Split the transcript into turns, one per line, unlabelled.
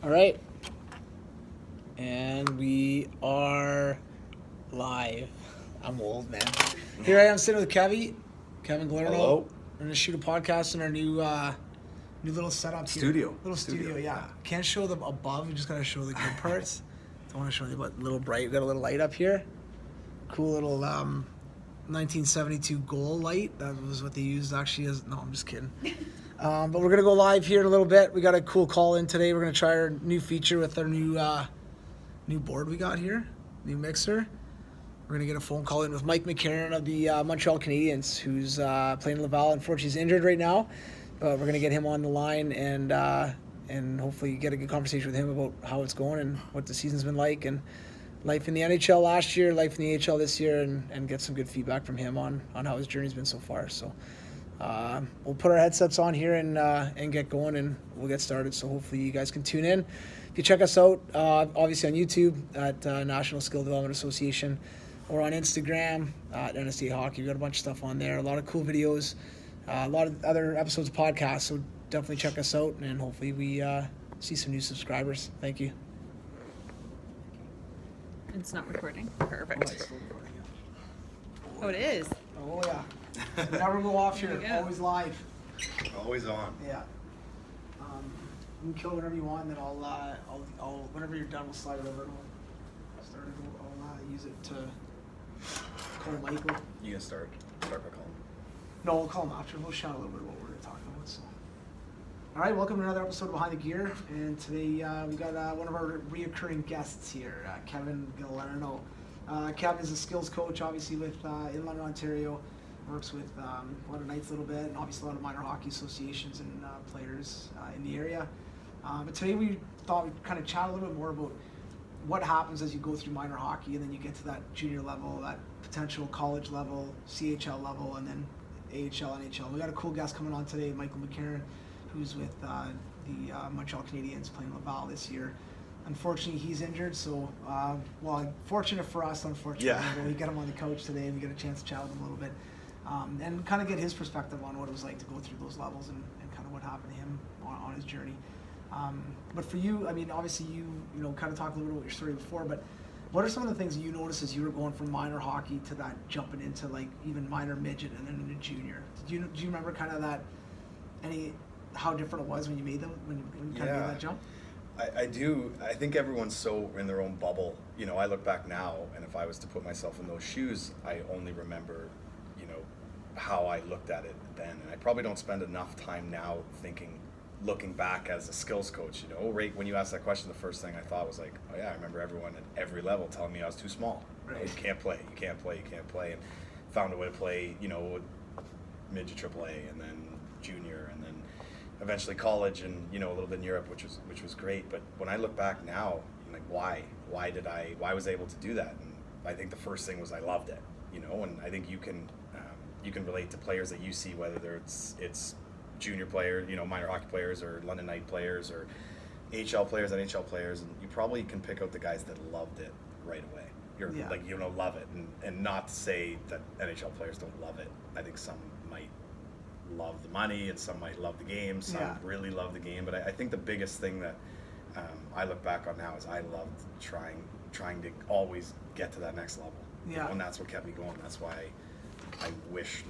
All right. And we are live. I'm old, man. Here I am sitting with Kevin Galerno.
Hello.
We're going to shoot a podcast in our new little setup here.
Studio.
Little studio, yeah. Can't show the above. We just got to show the good parts. Don't want to show you what little bright. We got a little light up here. Cool little 1972 goal light. That was what they used actually as... No, I'm just kidding. But we're going to go live here in a little bit. We got a cool call in today. We're going to try our new feature with our new board we got here, new mixer. We're going to get a phone call in with Mike McCarron of the Montreal Canadiens, who's playing in Laval. Unfortunately, he's injured right now. But we're going to get him on the line and hopefully get a good conversation with him about how it's going and what the season's been like and life in the NHL last year, life in the AHL this year, and get some good feedback from him on how his journey's been so far. So we'll put our headsets on here and get going, and we'll get started. So hopefully you guys can tune in. If you check us out, obviously on YouTube at National Skill Development Association, or on Instagram at NSDA Hockey. We've got a bunch of stuff on there, a lot of cool videos, a lot of other episodes of podcasts. So definitely check us out, and hopefully we see some new subscribers. Thank you.
It's not recording. Perfect.
it's still recording, yeah.
Oh, it is.
Oh yeah. Never go off here.
There we go.
Always live.
Always on.
Yeah. You can kill whatever you want, and then I'll whenever you're done, we'll slide it over. And we'll start it. I'll use it to call Michael.
You gonna start by calling.
No, we'll call him after. We'll shout a little bit about what we're talking about. So. All right, welcome to another episode of Behind the Gear, and today we got one of our reoccurring guests here, Kevin Galerno. Kevin is a skills coach, obviously with in London, Ontario. Works with a lot of Knights a little bit, and obviously a lot of minor hockey associations and players in the area. But today we thought we'd kind of chat a little bit more about what happens as you go through minor hockey, and then you get to that junior level, that potential college level, CHL level, and then AHL, NHL. We got a cool guest coming on today, Michael McCarron, who's with the Montreal Canadiens playing Laval this year. Unfortunately, he's injured, so, fortunate for us, unfortunately.
Yeah.
We get him on the couch today, and we get a chance to chat with him a little bit. And kind of get his perspective on what it was like to go through those levels and kind of what happened to him on his journey. But for you, I mean, obviously you kind of talked a little bit about your story before, but what are some of the things that you noticed as you were going from minor hockey to that jumping into like even minor midget and then into junior? Do you remember kind of that, how different it was when you made them, when you kind of made that jump?
I do. I think everyone's so in their own bubble. I look back now, and if I was to put myself in those shoes, I only remember, how I looked at it then. And I probably don't spend enough time now looking back as a skills coach. Right when you asked that question, the first thing I thought was like, oh yeah, I remember everyone at every level telling me I was too small.
Right.
You can't play, and found a way to play, midget AAA, and then junior, and then eventually college, and a little bit in Europe, which was great. But when I look back now, I'm like, why was I able to do that? And I think the first thing was I loved it, and I think you can relate to players that you see, whether it's junior players, minor hockey players, or London Knight players, or AHL players, NHL players, and you probably can pick out the guys that loved it right away. Love it, and not to say that NHL players don't love it. I think some might love the money, and some might love the game, some really love the game. But I think the biggest thing that I look back on now is I loved trying to always get to that next level.
Yeah.
And that's what kept me going. That's why I wish,